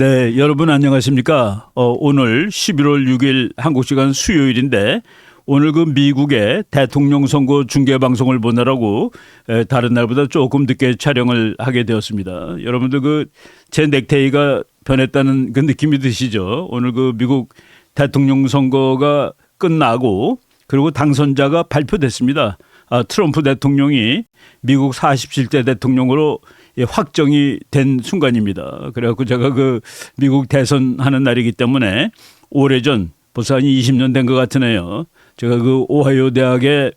네, 여러분 안녕하십니까? 오늘 11월 6일 한국 시간 수요일인데 오늘 그 미국의 대통령 선거 중계 방송을 보느라고 다른 날보다 조금 늦게 촬영을 하게 되었습니다. 여러분들 그 제 넥타이가 변했다는 그 느낌이 드시죠? 오늘 그 미국 대통령 선거가 끝나고 그리고 당선자가 발표됐습니다. 트럼프 대통령이 미국 47대 대통령으로 확정이 된 순간입니다. 그래갖고 제가 그 미국 대선하는 날이기 때문에 오래전 벌써 한 20년 된 것 같으네요. 제가 그 오하이오 대학의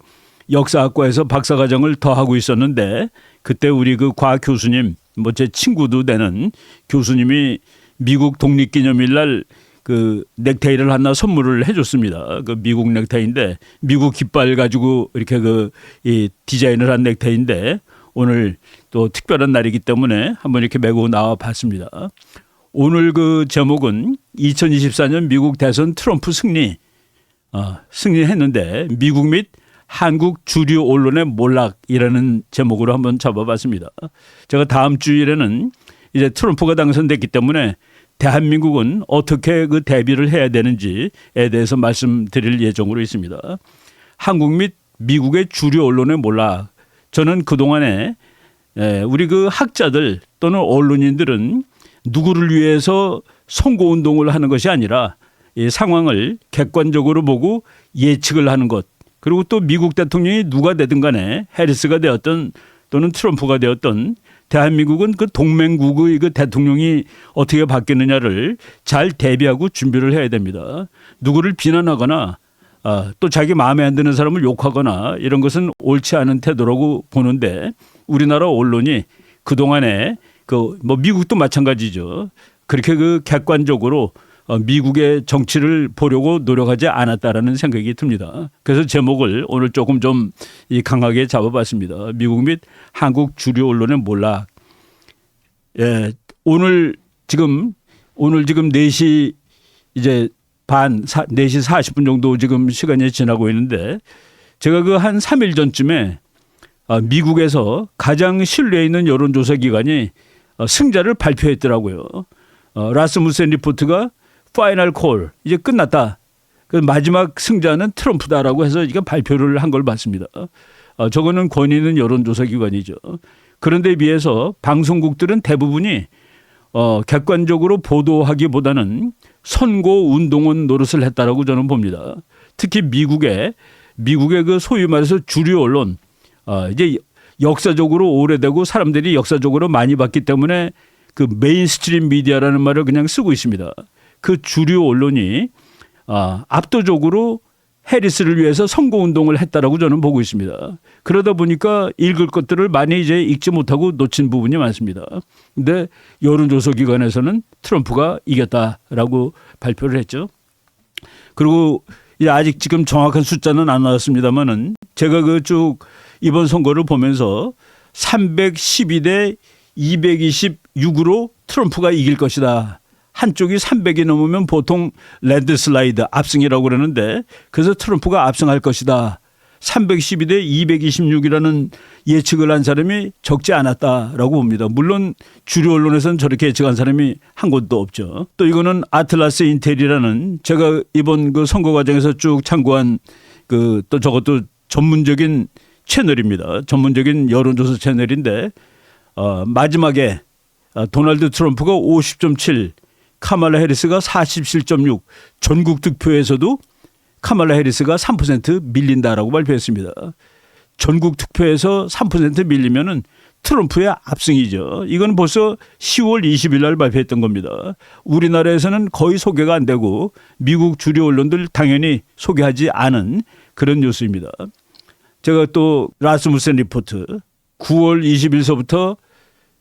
역사학과에서 박사과정을 더 하고 있었는데 그때 우리 그 과 교수님 뭐 제 친구도 되는 교수님이 미국 독립기념일 날 그 넥타이를 하나 선물을 해줬습니다. 그 미국 넥타이인데 미국 깃발 가지고 이렇게 그 이 디자인을 한 넥타이인데 오늘 또 특별한 날이기 때문에 한번 이렇게 메고 나와 봤습니다. 오늘 그 제목은 2024년 미국 대선 트럼프 승리했는데 미국 및 한국 주류 언론의 몰락이라는 제목으로 한번 잡아봤습니다. 제가 다음 주일에는 이제 트럼프가 당선됐기 때문에 대한민국은 어떻게 그 대비를 해야 되는지에 대해서 말씀드릴 예정으로 있습니다. 한국 및 미국의 주류 언론의 몰락. 저는 그동안에 우리 그 학자들 또는 언론인들은 누구를 위해서 선거운동을 하는 것이 아니라 이 상황을 객관적으로 보고 예측을 하는 것. 그리고 또 미국 대통령이 누가 되든 간에 해리스가 되었던 또는 트럼프가 되었던 대한민국은 그 동맹국의 그 대통령이 어떻게 바뀌느냐를 잘 대비하고 준비를 해야 됩니다. 누구를 비난하거나 또 자기 마음에 안 드는 사람을 욕하거나 이런 것은 옳지 않은 태도라고 보는데 우리나라 언론이 그동안에 그 뭐 미국도 마찬가지죠. 그렇게 그 객관적으로 미국의 정치를 보려고 노력하지 않았다라는 생각이 듭니다. 그래서 제목을 오늘 조금 좀 강하게 잡아봤습니다. 미국 및 한국 주류 언론의 몰락. 예, 오늘 지금 4시 이제 4시 40분 정도 지금 시간이 지나고 있는데 제가 그 한 3일 전쯤에 미국에서 가장 신뢰 있는 여론조사 기관이 승자를 발표했더라고요. 라스무센 리포트가 파이널 콜 이제 끝났다. 그 마지막 승자는 트럼프다라고 해서 이게 발표를 한 걸 봤습니다. 저거는 권위 있는 여론조사 기관이죠. 그런데 비해서 방송국들은 대부분이 객관적으로 보도하기보다는 선거 운동원 노릇을 했다라고 저는 봅니다. 특히 미국의 그 소위 말해서 주류 언론 이제 역사적으로 오래되고 사람들이 역사적으로 많이 봤기 때문에 그 메인스트림 미디어라는 말을 그냥 쓰고 있습니다. 그 주류 언론이 압도적으로 해리스를 위해서 선거운동을 했다라고 저는 보고 있습니다. 그러다 보니까 읽을 것들을 많이 이제 읽지 못하고 놓친 부분이 많습니다. 그런데 여론조사 기관에서는 트럼프가 이겼다라고 발표를 했죠. 그리고 아직 지금 정확한 숫자는 안 나왔습니다만은 제가 그 쭉 이번 선거를 보면서 312대 226으로 트럼프가 이길 것이다. 한쪽이 300이 넘으면 보통 랜드슬라이드 압승이라고 그러는데 그래서 트럼프가 압승할 것이다. 312대 226이라는 예측을 한 사람이 적지 않았다라고 봅니다. 물론 주류 언론에서는 저렇게 예측한 사람이 한 곳도 없죠. 또 이거는 아틀라스 인텔이라는 제가 이번 그 선거 과정에서 쭉 참고한 그 또 저것도 전문적인 채널입니다. 전문적인 여론조사 채널인데 마지막에 도널드 트럼프가 50.7 카말라 해리스가 47.6 전국 득표에서도 카말라 해리스가 3% 밀린다라고 발표했습니다. 전국 투표에서 3% 밀리면은 트럼프의 압승이죠. 이건 벌써 10월 20일 날 발표했던 겁니다. 우리나라에서는 거의 소개가 안 되고 미국 주류 언론들 당연히 소개하지 않은 그런 뉴스입니다. 제가 또 라스무센 리포트 9월 20일서부터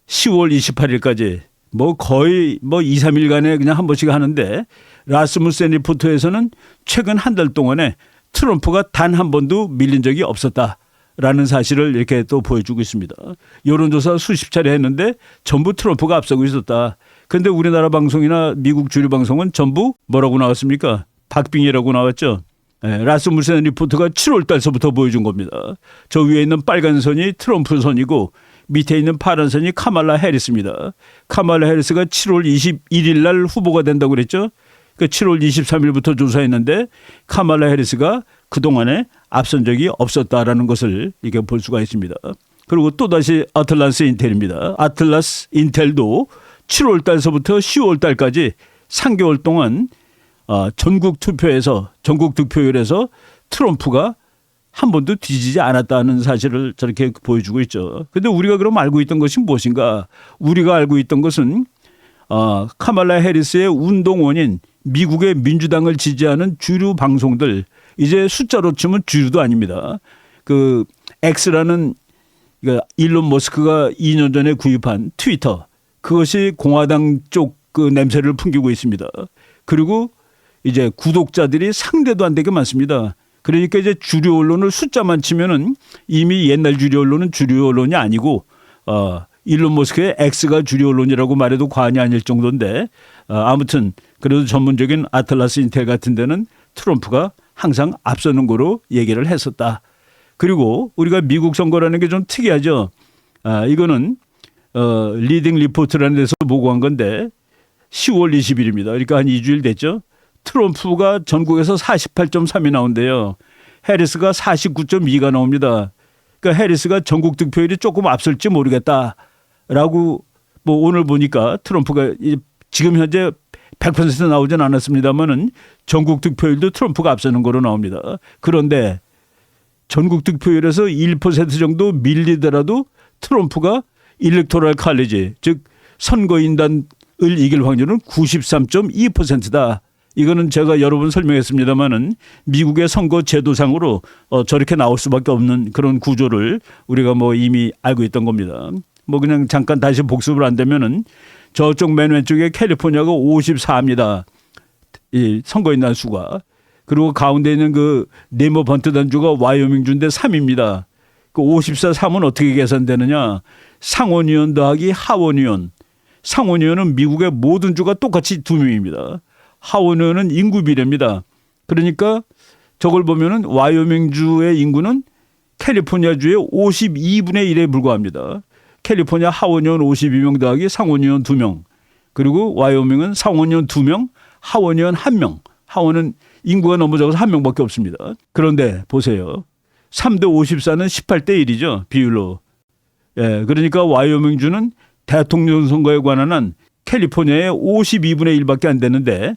10월 28일까지 뭐 거의 2, 3일간에 그냥 한 번씩 하는데 라스무센 리포트에서는 최근 한 달 동안에 트럼프가 단 한 번도 밀린 적이 없었다라는 사실을 이렇게 또 보여주고 있습니다. 여론조사 수십 차례 했는데 전부 트럼프가 앞서고 있었다. 그런데 우리나라 방송이나 미국 주류 방송은 전부 뭐라고 나왔습니까? 박빙이라고 나왔죠. 라스무센 리포트가 7월 달서부터 보여준 겁니다. 저 위에 있는 빨간 선이 트럼프 선이고 밑에 있는 파란 선이 카말라 해리스입니다. 카말라 해리스가 7월 21일 날 후보가 된다고 그랬죠. 그 7월 23일부터 조사했는데 카말라 해리스가 그동안에 앞선 적이 없었다라는 것을 이게 볼 수가 있습니다. 그리고 또다시 아틀라스 인텔입니다. 아틀라스 인텔도 7월 달서부터 10월 달까지 3개월 동안 전국 득표율에서 트럼프가 한 번도 뒤지지 않았다는 사실을 저렇게 보여주고 있죠. 그런데 우리가 그럼 알고 있던 것이 무엇인가? 우리가 알고 있던 것은 카말라 해리스의 운동원인 미국의 민주당을 지지하는 주류 방송들, 이제 숫자로 치면 주류도 아닙니다. 그 X라는 일론 머스크가 2년 전에 구입한 트위터, 그것이 공화당 쪽 그 냄새를 풍기고 있습니다. 그리고 이제 구독자들이 상대도 안 되게 많습니다. 그러니까 이제 주류 언론을 숫자만 치면은 이미 옛날 주류 언론은 주류 언론이 아니고 일론 머스크의 X가 주류 언론이라고 말해도 과언이 아닐 정도인데 아무튼 그래도 전문적인 아틀라스 인텔 같은 데는 트럼프가 항상 앞서는 거로 얘기를 했었다. 그리고 우리가 미국 선거라는 게 좀 특이하죠. 이거는 리딩 리포트라는 데서 보고한 건데 10월 20일입니다. 그러니까 한 2주일 됐죠. 트럼프가 전국에서 48.3이 나온대요. 해리스가 49.2가 나옵니다. 그러니까 해리스가 전국 득표율이 조금 앞설지 모르겠다라고 뭐 오늘 보니까 트럼프가 지금 현재 100% 나오진 않았습니다만은 전국 득표율도 트럼프가 앞서는 거로 나옵니다. 그런데 전국 득표율에서 1% 정도 밀리더라도 트럼프가 일렉토럴 칼리지, 즉 선거인단을 이길 확률은 93.2%다. 이거는 제가 여러 번 설명했습니다마는 미국의 선거 제도상으로 저렇게 나올 수밖에 없는 그런 구조를 우리가 뭐 이미 알고 있던 겁니다. 뭐 그냥 잠깐 다시 복습을 한다면은 저쪽 맨 왼쪽에 캘리포니아가 54입니다. 이 선거인단 수가. 그리고 가운데 있는 그 네모 번트단 주가 와이오밍 주인데 3입니다. 그 54, 3은 어떻게 계산되느냐? 상원의원 더하기 하원의원. 상원의원은 미국의 모든 주가 똑같이 2명입니다. 하원의원은 인구 비례입니다. 그러니까 저걸 보면은 와이오밍주의 인구는 캘리포니아주의 52분의 1에 불과합니다. 캘리포니아 하원의원 52명 더하기 상원의원 2명. 그리고 와이오밍은 상원의원 2명, 하원의원 1명. 하원은 인구가 너무 적어서 1명밖에 없습니다. 그런데 보세요. 3대 54는 18대 1이죠. 비율로. 예, 그러니까 와이오밍주는 대통령 선거에 관한 한 캘리포니아의 52분의 1밖에 안 되는데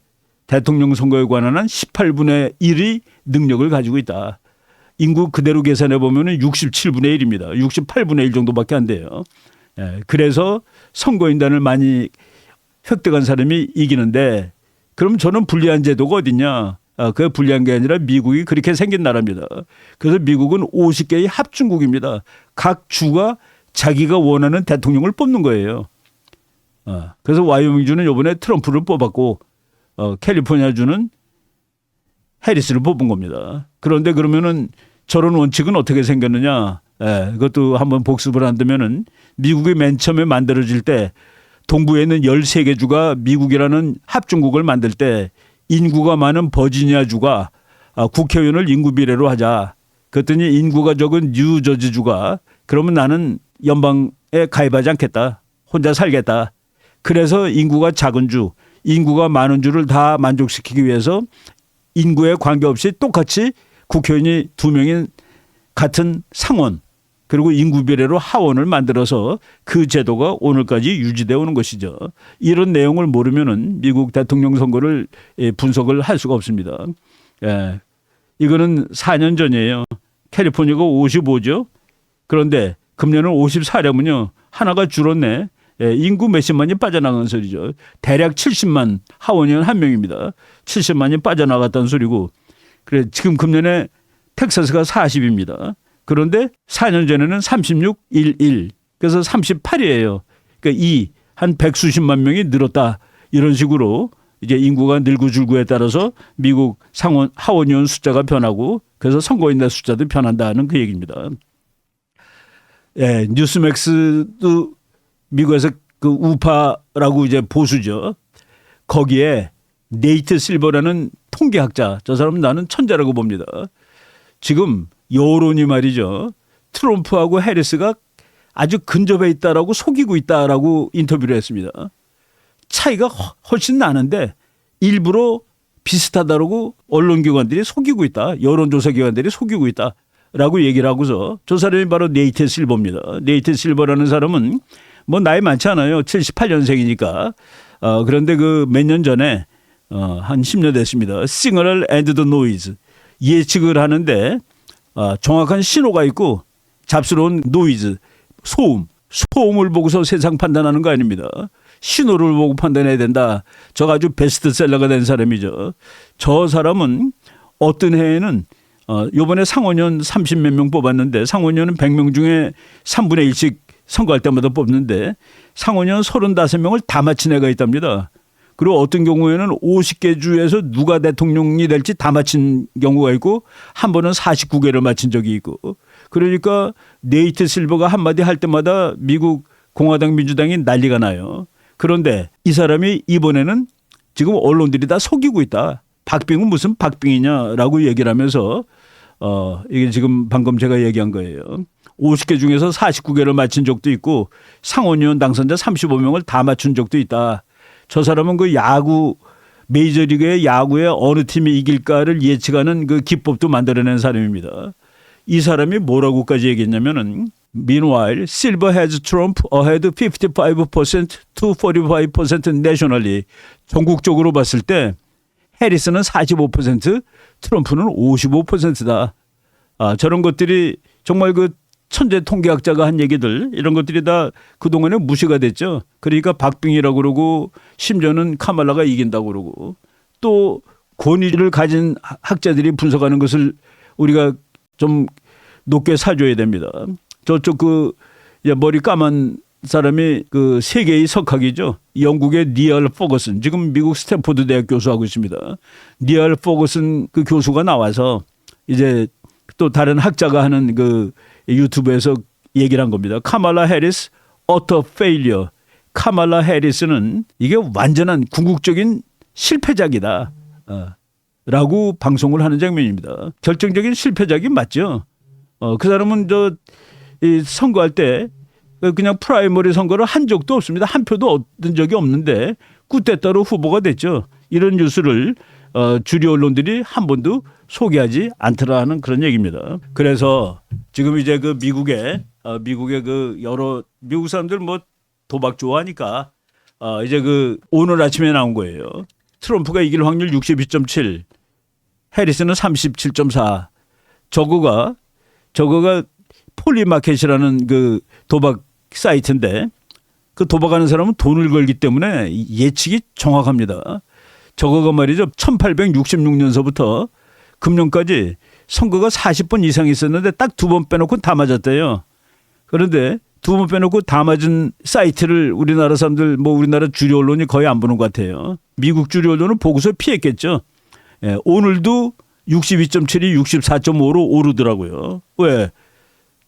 대통령 선거에 관한 한 18분의 1이 능력을 가지고 있다. 인구 그대로 계산해 보면 67분의 1입니다. 68분의 1 정도밖에 안 돼요. 예, 그래서 선거인단을 많이 획득한 사람이 이기는데 그럼 저는 불리한 제도가 어딨냐. 그게 불리한 게 아니라 미국이 그렇게 생긴 나라입니다. 그래서 미국은 50개의 합중국입니다. 각 주가 자기가 원하는 대통령을 뽑는 거예요. 그래서 와이오밍주는 이번에 트럼프를 뽑았고 캘리포니아주는 해리스를 뽑은 겁니다. 그런데 그러면은 저런 원칙은 어떻게 생겼느냐? 그것도 한번 복습을 한다면은 미국이 맨 처음에 만들어질 때 동부에 있는 13개 주가 미국이라는 합중국을 만들 때 인구가 많은 버지니아주가 국회의원을 인구 비례로 하자. 그랬더니 인구가 적은 뉴저지주가 그러면 나는 연방에 가입하지 않겠다. 혼자 살겠다. 그래서 인구가 작은 주, 인구가 많은 주를 다 만족시키기 위해서 인구에 관계없이 똑같이 국회의원이 2명인 같은 상원 그리고 인구 비례로 하원을 만들어서 그 제도가 오늘까지 유지되어 오는 것이죠. 이런 내용을 모르면은 미국 대통령 선거를 분석을 할 수가 없습니다. 예. 이거는 4년 전이에요. 캘리포니아가 55죠. 그런데 금년은 54려면요. 하나가 줄었네. 인구 몇십만이 빠져나간 소리죠. 대략 70만 하원의원 1명입니다. 70만이 빠져나갔다는 소리고. 그래 지금 금년에 텍사스가 40입니다. 그런데 4년 전에는 36, 11. 그래서 38이에요. 그러니까 한 백수십만 명이 늘었다. 이런 식으로 이제 인구가 늘고 줄고에 따라서 미국 상원 하원의원 숫자가 변하고 그래서 선거인단 숫자도 변한다는 그 얘기입니다. 예, 뉴스맥스도 미국에서 그 우파라고 이제 보수죠. 거기에 네이트 실버라는 통계학자, 저 사람은 나는 천재라고 봅니다. 지금 여론이 말이죠. 트럼프하고 해리스가 아주 근접해 있다라고 속이고 있다라고 인터뷰를 했습니다. 차이가 훨씬 나는데 일부러 비슷하다라고 언론기관들이 속이고 있다. 여론조사기관들이 속이고 있다라고 얘기를 하고서 저 사람이 바로 네이트 실버입니다. 네이트 실버라는 사람은 뭐 나이 많지 않아요. 78년생이니까. 그런데 그 몇 년 전에 한 10년 됐습니다. Signal and the Noise 예측을 하는데 정확한 신호가 있고 잡스러운 노이즈 소음을 보고서 세상 판단하는 거 아닙니다. 신호를 보고 판단해야 된다. 저가 아주 베스트셀러가 된 사람이죠. 저 사람은 어떤 해에는 이번에 상원의원 30몇 명 뽑았는데 상원의원은 100명 중에 3분의 1씩 선거할 때마다 뽑는데 상원의원 35명을 다 맞힌 애가 있답니다. 그리고 어떤 경우에는 50개 주에서 누가 대통령이 될지 다 맞힌 경우가 있고 한 번은 49개를 맞힌 적이 있고 그러니까 네이트 실버가 한마디 할 때마다 미국 공화당 민주당이 난리가 나요. 그런데 이 사람이 이번에는 지금 언론들이 다 속이고 있다. 박빙은 무슨 박빙이냐라고 얘기를 하면서 이게 지금 방금 제가 얘기한 거예요. 50개 중에서 49개를 맞힌 적도 있고 상원의원 당선자 35명을 다 맞춘 적도 있다. 저 사람은 그 야구 메이저리그의 야구에 어느 팀이 이길까를 예측하는 그 기법도 만들어낸 사람입니다. 이 사람이 뭐라고까지 얘기했냐면은 Meanwhile, Silver has Trump ahead 55% to 45% nationally. 전국적으로 봤을 때 해리스는 45%, 트럼프는 55%다. 저런 것들이 정말 그 천재 통계학자가 한 얘기들 이런 것들이 다 그동안에 무시가 됐죠. 그러니까 박빙이라고 그러고 심지어는 카말라가 이긴다고 그러고 또 권위를 가진 학자들이 분석하는 것을 우리가 좀 높게 사줘야 됩니다. 저쪽 그 머리 까만 사람이 그 세계의 석학이죠. 영국의 니얼 포거슨 지금 미국 스탠포드 대학 교수하고 있습니다. 니얼 포거슨 그 교수가 나와서 이제 또 다른 학자가 하는 그 유튜브에서 얘기를 한 겁니다. 카말라 해리스 utter failure. 카말라 해리스는 이게 완전한 궁극적인 실패작이다. 라고 방송을 하는 장면입니다. 결정적인 실패작이 맞죠. 그 사람은 이 선거할 때 그냥 프라이머리 선거를 한 적도 없습니다. 한 표도 얻은 적이 없는데 굿대따로 후보가 됐죠. 이런 뉴스를 주류 언론들이 한 번도 소개하지 않더라는 그런 얘기입니다. 그래서 지금 이제 그 미국의 그 여러 미국 사람들 뭐 도박 좋아하니까 이제 그 오늘 아침에 나온 거예요. 트럼프가 이길 확률 62.7, 해리스는 37.4. 저거가 폴리마켓이라는 그 도박 사이트인데 그 도박하는 사람은 돈을 걸기 때문에 예측이 정확합니다. 저거가 말이죠. 1866년서부터 금년까지 선거가 40번 이상 있었는데 딱 2번 빼놓고 다 맞았대요. 그런데 2번 빼놓고 다 맞은 사이트를 우리나라 사람들 우리나라 주류 언론이 거의 안 보는 것 같아요. 미국 주류 언론은 보고서 피했겠죠. 예, 오늘도 62.7이 64.5로 오르더라고요. 왜?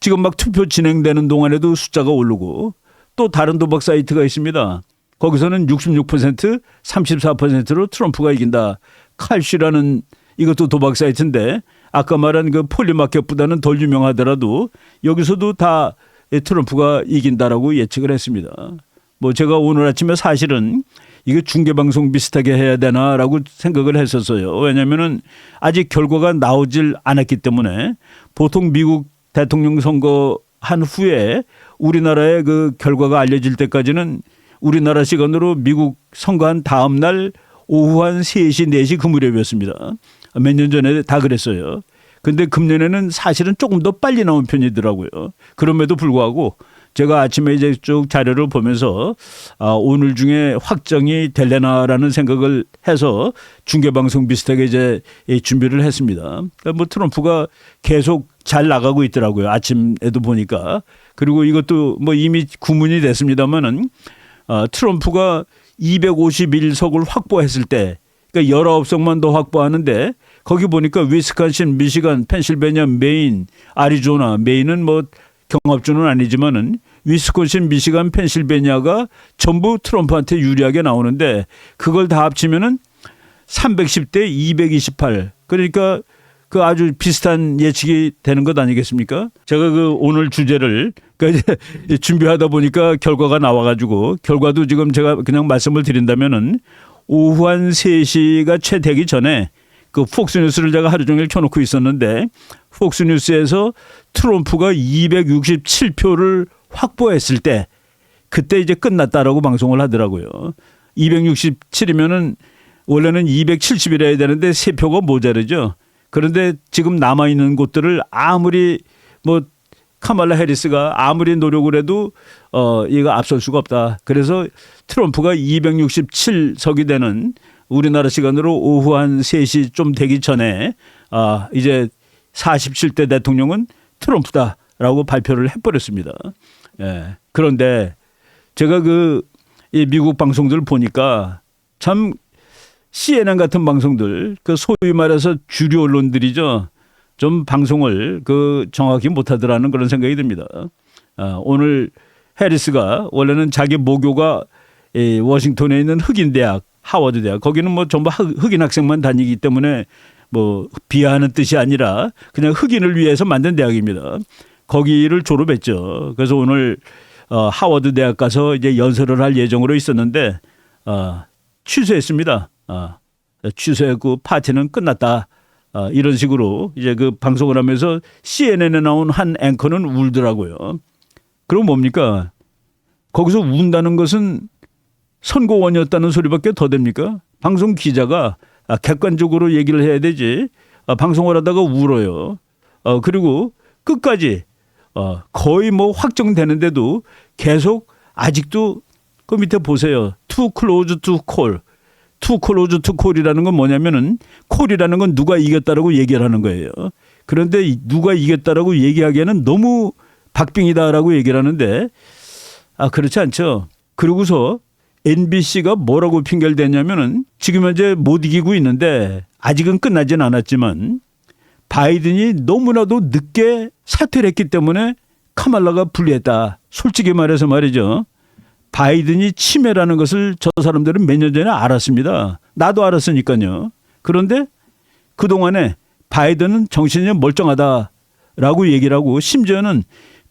지금 막 투표 진행되는 동안에도 숫자가 오르고 또 다른 도박 사이트가 있습니다. 거기서는 66%, 34%로 트럼프가 이긴다. 칼쉬라는 이것도 도박 사이트인데 아까 말한 그 폴리마켓보다는 덜 유명하더라도 여기서도 다 트럼프가 이긴다라고 예측을 했습니다. 제가 오늘 아침에 사실은 이게 중계방송 비슷하게 해야 되나라고 생각을 했었어요. 왜냐하면은 아직 결과가 나오질 않았기 때문에 보통 미국 대통령 선거 한 후에 우리나라의 그 결과가 알려질 때까지는 우리나라 시간으로 미국 선거한 다음 날 오후 한 3시, 4시 그 무렵이었습니다. 몇 년 전에 다 그랬어요. 근데 금년에는 사실은 조금 더 빨리 나온 편이더라고요. 그럼에도 불구하고 제가 아침에 이제 쭉 자료를 보면서 오늘 중에 확정이 될래나라는 생각을 해서 중계방송 비슷하게 이제 준비를 했습니다. 그러니까 트럼프가 계속 잘 나가고 있더라고요. 아침에도 보니까. 그리고 이것도 이미 구문이 됐습니다만은 트럼프가 251석을 확보했을 때 그러니까 19석만 더 확보하는데 거기 보니까 위스콘신, 미시간, 펜실베니아, 메인, 아리조나, 메인은 경합주는 아니지만은 위스콘신, 미시간, 펜실베니아가 전부 트럼프한테 유리하게 나오는데 그걸 다 합치면은 310대 228. 그러니까 그 아주 비슷한 예측이 되는 것 아니겠습니까? 제가 그 오늘 주제를 이제 준비하다 보니까 결과가 나와가지고 결과도 지금 제가 그냥 말씀을 드린다면은 오후 한 3시가 채 되기 전에 그 폭스뉴스를 제가 하루 종일 켜놓고 있었는데 폭스뉴스에서 트럼프가 267표를 확보했을 때 그때 이제 끝났다라고 방송을 하더라고요. 267이면은 원래는 270이라 해야 되는데 3표가 모자르죠. 그런데 지금 남아있는 곳들을 아무리 뭐 카말라 해리스가 아무리 노력을 해도 이거 앞설 수가 없다. 그래서 트럼프가 267석이 되는 우리나라 시간으로 오후 한 3시 좀 되기 전에 이제 47대 대통령은 트럼프다라고 발표를 해버렸습니다. 예. 그런데 제가 이 미국 방송들 보니까 참 CNN 같은 방송들 그 소위 말해서 주류 언론들이죠. 좀 방송을 정확히 못하더라는 그런 생각이 듭니다. 오늘 해리스가 원래는 자기 모교가 워싱턴에 있는 흑인 대학 하워드 대학 거기는 뭐 전부 흑인 학생만 다니기 때문에 뭐 비하하는 뜻이 아니라 그냥 흑인을 위해서 만든 대학입니다. 거기를 졸업했죠. 그래서 오늘 하워드 대학 가서 이제 연설을 할 예정으로 있었는데 취소했습니다. 취소했고 파티는 끝났다. 이런 식으로 이제 그 방송을 하면서 CNN에 나온 한 앵커는 울더라고요. 그럼 뭡니까? 거기서 운다는 것은 선고원이었다는 소리밖에 더 됩니까? 방송 기자가 객관적으로 얘기를 해야 되지. 방송을 하다가 울어요. 그리고 끝까지 거의 뭐 확정되는데도 계속 아직도 그 밑에 보세요. Too close to call. Too close to call이라는 건 뭐냐면은 콜이라는 건 누가 이겼다라고 얘기를 하는 거예요. 그런데 누가 이겼다라고 얘기하기에는 너무 박빙이다라고 얘기를 하는데 그렇지 않죠. 그러고서 NBC가 뭐라고 핑계를 대냐면은 지금 현재 못 이기고 있는데 아직은 끝나진 않았지만 바이든이 너무나도 늦게 사퇴를 했기 때문에 카말라가 불리했다. 솔직히 말해서 말이죠. 바이든이 치매라는 것을 저 사람들은 몇 년 전에 알았습니다. 나도 알았으니까요. 그런데 그동안에 바이든은 정신이 멀쩡하다라고 얘기를 하고 심지어는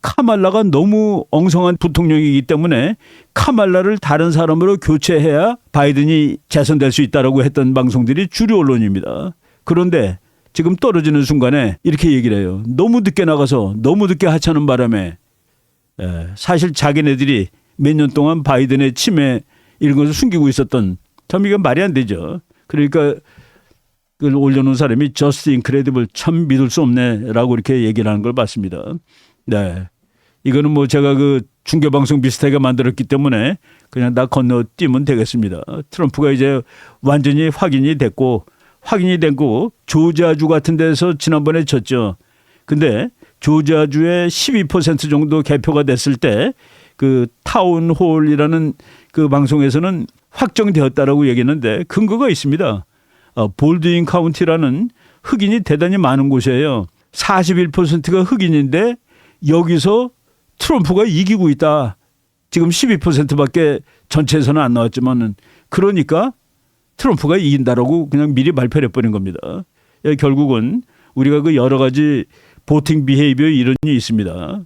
카말라가 너무 엉성한 부통령이기 때문에 카말라를 다른 사람으로 교체해야 바이든이 재선될 수 있다라고 했던 방송들이 주류 언론입니다. 그런데 지금 떨어지는 순간에 이렇게 얘기를 해요. 너무 늦게 나가서 너무 늦게 하차하는 바람에 사실 자기네들이 몇 년 동안 바이든의 치매 이런 것을 숨기고 있었던 참 이건 말이 안 되죠. 그러니까 그걸 올려놓은 사람이 just incredible 참 믿을 수 없네라고 이렇게 얘기를 하는 걸 봤습니다. 네, 이거는 뭐 제가 그 중계방송 비슷하게 만들었기 때문에 그냥 다 건너뛰면 되겠습니다. 트럼프가 이제 완전히 확인이 됐고 조지아주 같은 데서 지난번에 졌죠. 근데 조지아주의 12% 정도 개표가 됐을 때 그 타운홀이라는 그 방송에서는 확정되었다라고 얘기했는데 근거가 있습니다. 볼드인 카운티라는 흑인이 대단히 많은 곳이에요. 41%가 흑인인데 여기서 트럼프가 이기고 있다. 지금 12%밖에 전체에서는 안 나왔지만은 그러니까 트럼프가 이긴다라고 그냥 미리 발표를 해버린 겁니다. 결국은 우리가 그 여러 가지 보팅 비헤이비어 이론이 있습니다.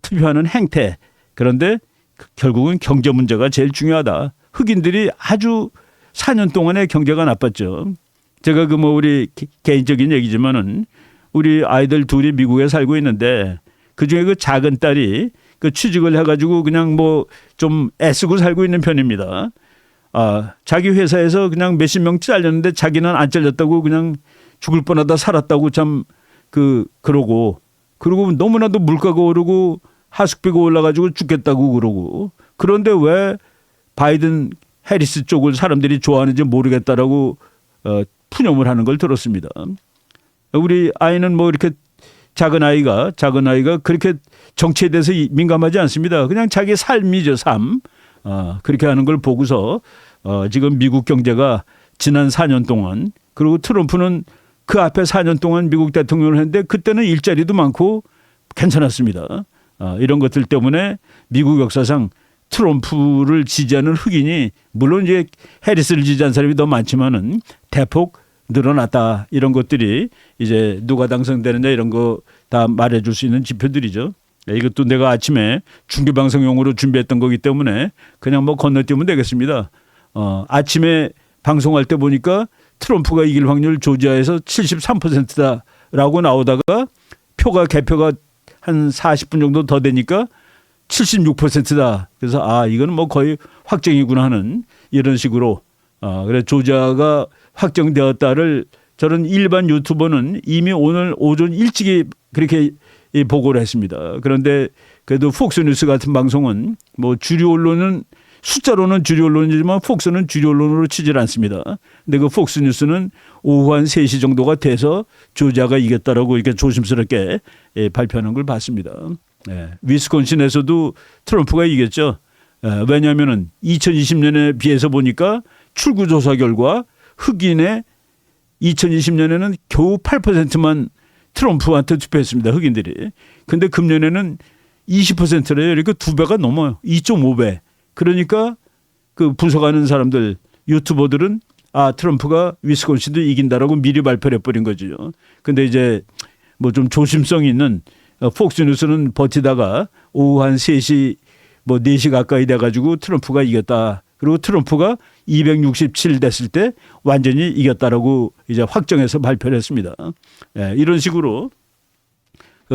투표하는 행태. 그런데 결국은 경제 문제가 제일 중요하다. 흑인들이 아주 4년 동안의 경제가 나빴죠. 제가 그 뭐 우리 개인적인 얘기지만은 우리 아이들 둘이 미국에 살고 있는데 그중에 그 작은 딸이 그 취직을 해가지고 그냥 뭐 좀 애쓰고 살고 있는 편입니다. 자기 회사에서 그냥 몇십 명 잘렸는데 자기는 안 잘렸다고 그냥 죽을 뻔하다 살았다고 참 그러고 너무나도 물가가 오르고 하숙비가 올라가지고 죽겠다고 그러고 그런데 왜 바이든 해리스 쪽을 사람들이 좋아하는지 모르겠다라고 푸념을 하는 걸 들었습니다. 우리 아이는 뭐 이렇게 작은 아이가 그렇게 정치에 대해서 민감하지 않습니다. 그냥 자기 삶이죠, 삶. 그렇게 하는 걸 보고서 지금 미국 경제가 지난 4년 동안 그리고 트럼프는 그 앞에 4년 동안 미국 대통령을 했는데 그때는 일자리도 많고 괜찮았습니다. 이런 것들 때문에 미국 역사상 트럼프를 지지하는 흑인이 물론 이제 해리스를 지지한 사람이 더 많지만은 대폭 늘어났다. 이런 것들이 이제 누가 당선되느냐 이런 거 다 말해줄 수 있는 지표들이죠. 이것도 내가 아침에 중계방송용으로 준비했던 거기 때문에 그냥 뭐 건너뛰면 되겠습니다. 아침에 방송할 때 보니까 트럼프가 이길 확률 조지아에서 73%다라고 나오다가 개표가 한 40분 정도 더 되니까 76%다. 그래서 이건 뭐 거의 확정이구나 하는 이런 식으로 그래 조지아가 확정되었다를 저는 일반 유튜버는 이미 오늘 오전 일찍이 그렇게 보고를 했습니다. 그런데 그래도 폭스뉴스 같은 방송은 뭐 주류 언론은 숫자로는 주류 언론이지만 폭스는 주류 언론으로 치질 않습니다. 근데 그 폭스뉴스는 오후 한 3시 정도가 돼서 조지아가 이겼다라고 이렇게 조심스럽게 발표하는 걸 봤습니다. 위스콘신에서도 트럼프가 이겼죠. 왜냐하면 2020년에 비해서 보니까 출구조사 결과 흑인의 2020년에는 겨우 8%만 트럼프한테 투표했습니다. 흑인들이. 근데 금년에는 20%래요. 그러니까 2배가 넘어요. 2.5배. 그러니까 그 분석하는 사람들, 유튜버들은 트럼프가 위스콘신도 이긴다라고 미리 발표를 해버린 거죠. 근데 이제 뭐 좀 조심성 있는 폭스뉴스는 버티다가 오후 한 3시 뭐 4시 가까이 돼가지고 트럼프가 이겼다. 그리고 트럼프가 267 됐을 때 완전히 이겼다라고 이제 확정해서 발표를 했습니다. 이런 식으로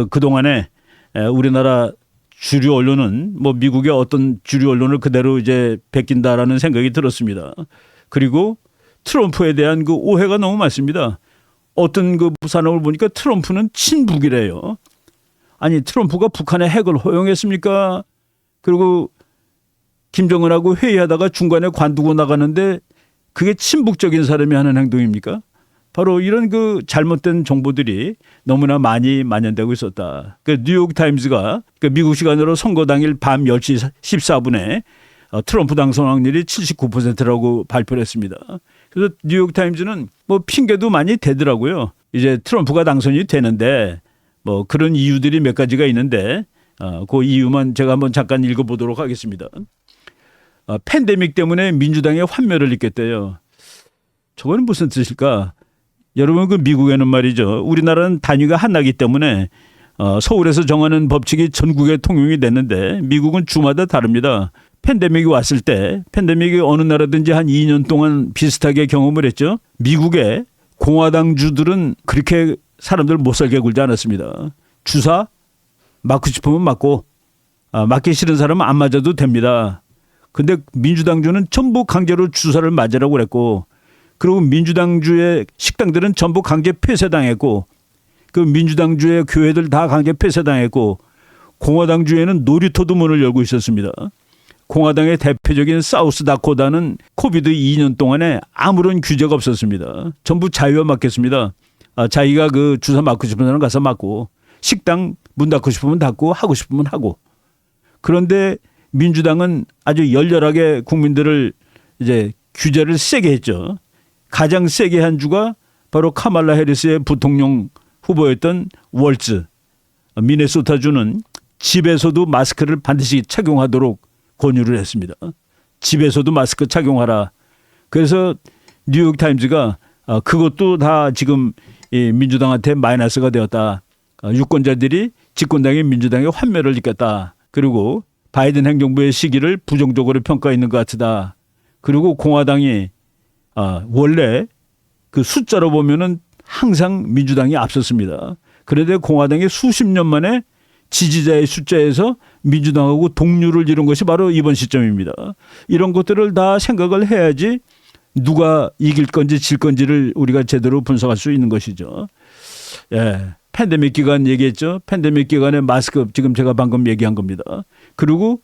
그동안에 우리나라 주류 언론은 뭐 미국의 어떤 주류 언론을 그대로 이제 베낀다라는 생각이 들었습니다. 그리고 트럼프에 대한 그 오해가 너무 많습니다. 어떤 그 부산업을 보니까 트럼프는 친북이래요. 아니 트럼프가 북한의 핵을 허용했습니까? 그리고 김정은하고 회의하다가 중간에 관두고 나가는데 그게 친북적인 사람이 하는 행동입니까? 바로 이런 그 잘못된 정보들이 너무나 많이 만연되고 있었다. 그 뉴욕타임즈가 미국 시간으로 선거 당일 밤 10시 14분에 트럼프 당선 확률이 79%라고 발표를 했습니다. 그래서 뉴욕타임즈는 뭐 핑계도 많이 대더라고요. 이제 트럼프가 당선이 되는데 뭐 그런 이유들이 몇 가지가 있는데 그 이유만 제가 한번 잠깐 읽어보도록 하겠습니다. 팬데믹 때문에 민주당의 환멸을 느꼈대요. 저거는 무슨 뜻일까? 여러분 그 미국에는 말이죠. 우리나라는 단위가 하나이기 때문에 서울에서 정하는 법칙이 전국에 통용이 됐는데 미국은 주마다 다릅니다. 팬데믹이 왔을 때 팬데믹이 어느 나라든지 한 2년 동안 비슷하게 경험을 했죠. 미국의 공화당주들은 그렇게 사람들 못 살게 굴지 않았습니다. 주사 맞고 싶으면 맞고 맞기 싫은 사람은 안 맞아도 됩니다. 근데 민주당주는 전부 강제로 주사를 맞으라고 그랬고 그리고 민주당주의 식당들은 전부 강제 폐쇄당했고 그 민주당주의 교회들 다 강제 폐쇄당했고 공화당주에는 놀이터도 문을 열고 있었습니다. 공화당의 대표적인 사우스다코다는 코비드 2년 동안에 아무런 규제가 없었습니다. 전부 자유와 맡겼습니다. 자기가 그 주사 맞고 싶은 사람 가서 맞고 식당 문 닫고 싶으면 닫고 하고 싶으면 하고 그런데 민주당은 아주 열렬하게 국민들을 이제 규제를 세게 했죠. 가장 세게 한 주가 바로 카말라 해리스의 부통령 후보였던 월츠. 미네소타주는 집에서도 마스크를 반드시 착용하도록 권유를 했습니다. 집에서도 마스크 착용하라. 그래서 뉴욕타임즈가 그것도 다 지금 민주당한테 마이너스가 되었다. 유권자들이 집권당의 민주당의 환멸을 느꼈다. 그리고 바이든 행정부의 시기를 부정적으로 평가했는 것 같다. 그리고 공화당이 원래 그 숫자로 보면은 항상 민주당이 앞섰습니다. 그런데 공화당이 수십 년 만에 지지자의 숫자에서 민주당하고 동률을 이룬 것이 바로 이번 시점입니다. 이런 것들을 다 생각을 해야지 누가 이길 건지 질 건지를 우리가 제대로 분석할 수 있는 것이죠. 팬데믹 기간 얘기했죠. 팬데믹 기간에 마스크 지금 제가 방금 얘기한 겁니다. 그리고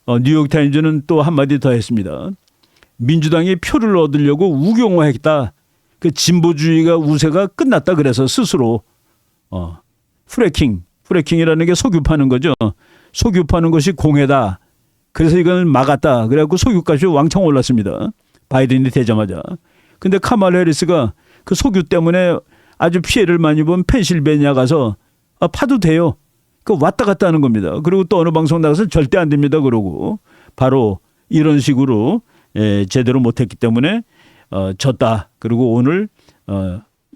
뉴욕타임즈는 또 한마디 더 했습니다. 민주당이 표를 얻으려고 우경화했다. 그 진보주의가 우세가 끝났다 그래서 스스로 프래킹이라는 게 석유 파는 거죠. 석유 파는 것이 공해다. 그래서 이걸 막았다. 그래갖고 석유값이 왕창 올랐습니다. 바이든이 되자마자. 근데 카말라 해리스가 그 석유 때문에 아주 피해를 많이 본 펜실베니아 가서 파도 돼요. 그 왔다 갔다 하는 겁니다. 그리고 또 어느 방송 나가서 절대 안 됩니다. 그러고 바로 이런 식으로 제대로 못했기 때문에 졌다. 그리고 오늘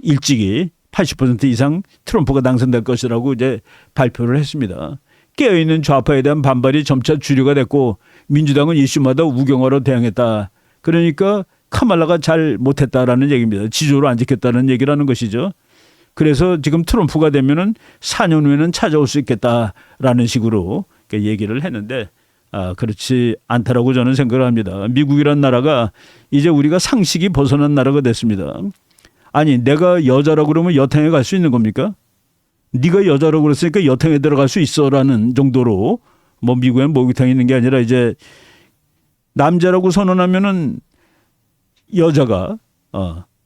일찍이 80% 이상 트럼프가 당선될 것이라고 이제 발표를 했습니다. 깨어있는 좌파에 대한 반발이 점차 주류가 됐고 민주당은 이슈마다 우경화로 대응했다. 그러니까 카말라가 잘 못했다라는 얘기입니다. 지조로 안 지켰다는 얘기라는 것이죠. 그래서 지금 트럼프가 되면은 4년 후에는 찾아올 수 있겠다라는 식으로 얘기를 했는데 그렇지 않다라고 저는 생각을 합니다. 미국이란 나라가 이제 우리가 상식이 벗어난 나라가 됐습니다. 아니 내가 여자라고 그러면 여탕에 갈 수 있는 겁니까? 네가 여자라고 그랬으니까 여탕에 들어갈 수 있어라는 정도로 뭐 미국엔 목욕탕이 있는 게 아니라 이제 남자라고 선언하면은 여자가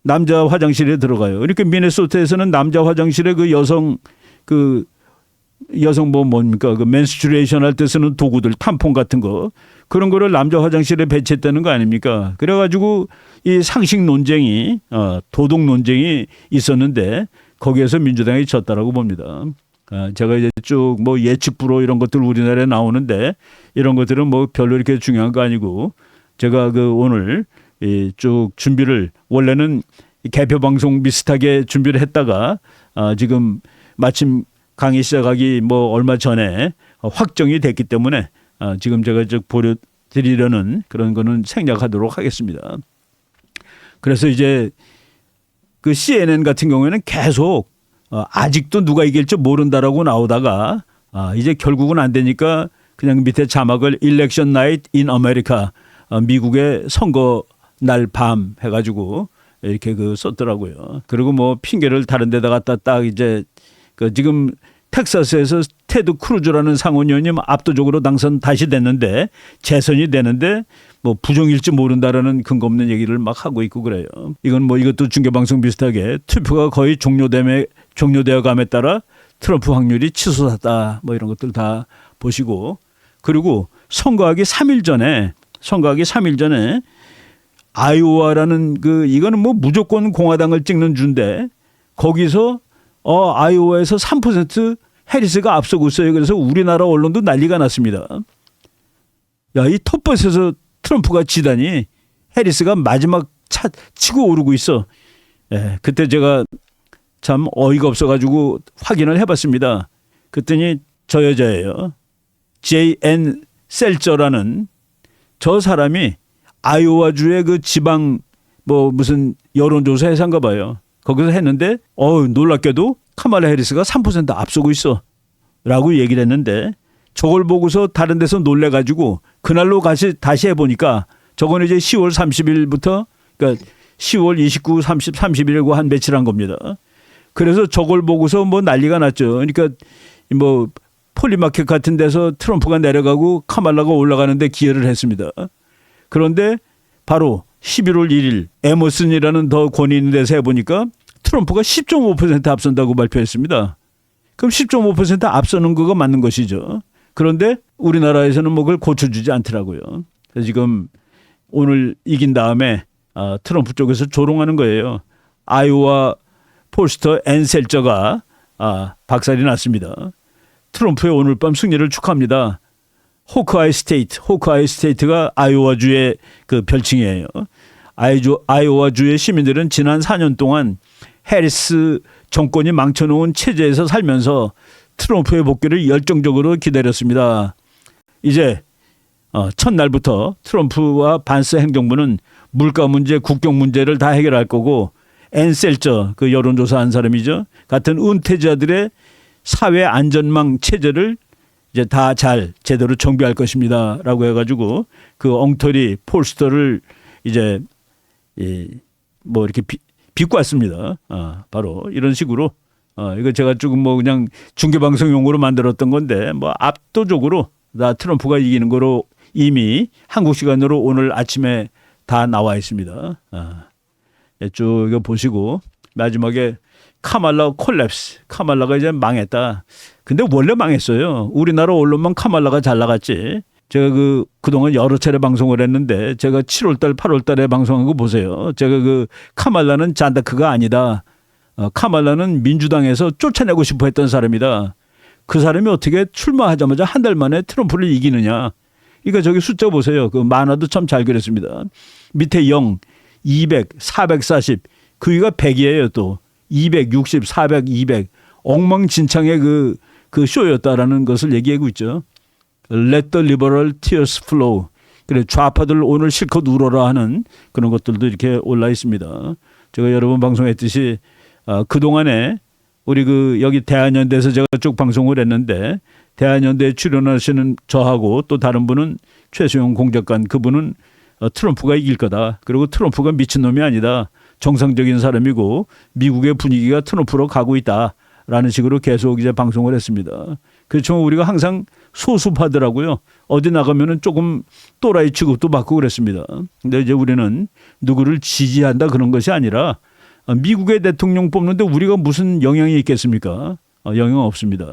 남자 화장실에 들어가요. 그러니까 미네소타에서는 남자 화장실에 그 여성 뭐 뭡니까 그 맨스트루에이션 할 때 쓰는 도구들 탐폰 같은 거 그런 거를 남자 화장실에 배치했다는 거 아닙니까? 그래가지고 이 상식 논쟁이 도덕 논쟁이 있었는데 거기에서 민주당이 졌다라고 봅니다. 제가 이제 쭉 뭐 예측 불허 이런 것들 우리나라에 나오는데 이런 것들은 뭐 별로 이렇게 중요한 거 아니고 제가 오늘 쭉 준비를 원래는 개표 방송 비슷하게 준비를 했다가 지금 마침 강의 시작하기 뭐 얼마 전에 확정이 됐기 때문에 지금 제가 쭉 보여드리려는 그런 거는 생략하도록 하겠습니다. 그래서 이제 그 CNN 같은 경우에는 계속 아직도 누가 이길지 모른다라고 나오다가 이제 결국은 안 되니까 그냥 밑에 자막을 Election Night in America 미국의 선거 날 밤 해가지고 이렇게 썼더라고요. 그리고 뭐 핑계를 다른 데다 갖다 딱 이제 지금 텍사스에서 테드 크루즈라는 상원의원이 압도적으로 당선 다시 됐는데 재선이 되는데 뭐 부정일지 모른다라는 근거 없는 얘기를 막 하고 있고 그래요. 이건 뭐 이것도 중계방송 비슷하게 투표가 거의 종료되어 감에 따라 트럼프 확률이 치솟았다 뭐 이런 것들 다 보시고 그리고 선거하기 3일 전에 아이오와라는 이거는 뭐 무조건 공화당을 찍는 주인데 거기서 아이오와에서 3% 해리스가 앞서고 있어요. 그래서 우리나라 언론도 난리가 났습니다. 야, 이 텃밭에서 트럼프가 지다니 해리스가 마지막 치고 오르고 있어. 예, 그때 제가 참 어이가 없어가지고 확인을 해봤습니다. 그랬더니 저 여자예요. J.N. 셀저라는 저 사람이 아이오와주의 지방 뭐 무슨 여론조사 회사인가 봐요. 거기서 했는데 놀랍게도 카말라 해리스가 3% 앞서고 있어 라고 얘기를 했는데 저걸 보고서 다른 데서 놀래가지고 그날로 다시 해보니까 저거는 이제 10월 30일부터 그러니까 10월 29, 30, 31일고 한 며칠 한 겁니다. 그래서 저걸 보고서 뭐 난리가 났죠. 그러니까 뭐 폴리마켓 같은 데서 트럼프가 내려가고 카말라가 올라가는데 기여를 했습니다. 그런데 바로 11월 1일 에머슨이라는 더 권위 있는 데서 해보니까 트럼프가 10.5% 앞선다고 발표했습니다. 그럼 10.5% 앞서는 거가 맞는 것이죠. 그런데 우리나라에서는 뭐 그걸 고쳐주지 않더라고요. 그래서 지금 오늘 이긴 다음에 트럼프 쪽에서 조롱하는 거예요. 아이오와 폴스터 앤 셀저가 박살이 났습니다. 트럼프의 오늘 밤 승리를 축하합니다. 호크아이 스테이트가 아이오와주의 별칭이에요. 아이오와주의 시민들은 지난 4년 동안 해리스 정권이 망쳐놓은 체제에서 살면서 트럼프의 복귀를 열정적으로 기다렸습니다. 이제 첫날부터 트럼프와 반스 행정부는 물가 문제, 국경 문제를 다 해결할 거고 앤 셀저 여론조사한 사람이죠. 같은 은퇴자들의 사회 안전망 체제를 이제 다 제대로 정비할 것입니다라고 해가지고 엉터리 폴스터를 이제 뭐 이렇게 빚고 왔습니다. 바로 이런 식으로 이거 제가 조금 뭐 그냥 중계방송용으로 만들었던 건데 뭐 압도적으로 다 트럼프가 이기는 거로 이미 한국 시간으로 오늘 아침에 다 나와 있습니다. 쭉 이거 보시고 마지막에 카말라 콜랩스. 카말라가 이제 망했다. 근데 원래 망했어요. 우리나라 언론만 카말라가 잘 나갔지. 제가 그동안 여러 차례 방송을 했는데 제가 7월달, 8월달에 방송한 거 보세요. 제가 카말라는 잔다크가 아니다. 카말라는 민주당에서 쫓아내고 싶어 했던 사람이다. 그 사람이 어떻게 출마하자마자 한 달 만에 트럼프를 이기느냐. 그러니까 저기 숫자 보세요. 만화도 참 잘 그렸습니다. 밑에 0, 200, 440. 그 위가 100이에요 또. 260, 400, 200 엉망진창의 그 쇼였다라는 것을 얘기하고 있죠. Let the liberal tears flow. 그래 좌파들 오늘 실컷 울어라 하는 그런 것들도 이렇게 올라 있습니다. 제가 여러 번 방송했듯이 그동안에 우리 여기 대한연대에서 제가 쭉 방송을 했는데 대한연대에 출연하시는 저하고 또 다른 분은 최수영 공작관 그분은 트럼프가 이길 거다. 그리고 트럼프가 미친놈이 아니다. 정상적인 사람이고 미국의 분위기가 트럼프로 가고 있다라는 식으로 계속 이제 방송을 했습니다. 그렇지만 우리가 항상 소수파더라고요. 어디 나가면은 조금 또라이 취급도 받고 그랬습니다. 근데 이제 우리는 누구를 지지한다 그런 것이 아니라 미국의 대통령 뽑는데 우리가 무슨 영향이 있겠습니까? 영향 없습니다.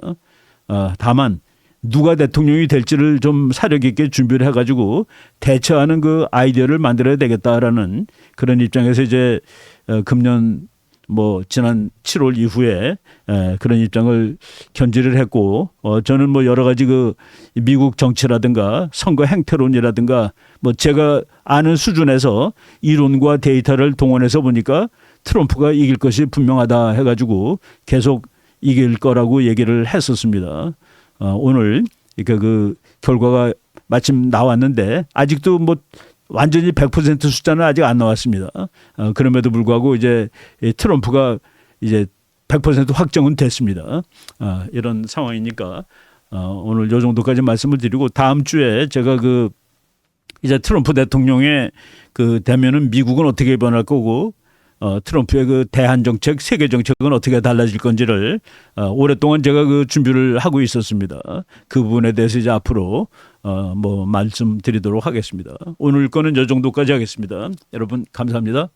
다만 누가 대통령이 될지를 좀 사력 있게 준비를 해가지고 대처하는 그 아이디어를 만들어야 되겠다라는 그런 입장에서 이제 금년 지난 7월 이후에 그런 입장을 견지를 했고 저는 여러 가지 미국 정치라든가 선거 행태론이라든가 제가 아는 수준에서 이론과 데이터를 동원해서 보니까 트럼프가 이길 것이 분명하다 해가지고 계속 이길 거라고 얘기를 했었습니다. 오늘 그 결과가 마침 나왔는데 아직도 완전히 100% 숫자는 아직 안 나왔습니다. 그럼에도 불구하고 이제 트럼프가 이제 100% 확정은 됐습니다. 이런 상황이니까 오늘 요 정도까지 말씀을 드리고 다음 주에 제가 이제 트럼프 대통령의 되면은 미국은 어떻게 변할 거고 트럼프의 대한 정책, 세계 정책은 어떻게 달라질 건지를 오랫동안 제가 준비를 하고 있었습니다. 그 부분에 대해서 이제 앞으로 말씀드리도록 하겠습니다. 오늘 거는 이 정도까지 하겠습니다. 여러분 감사합니다.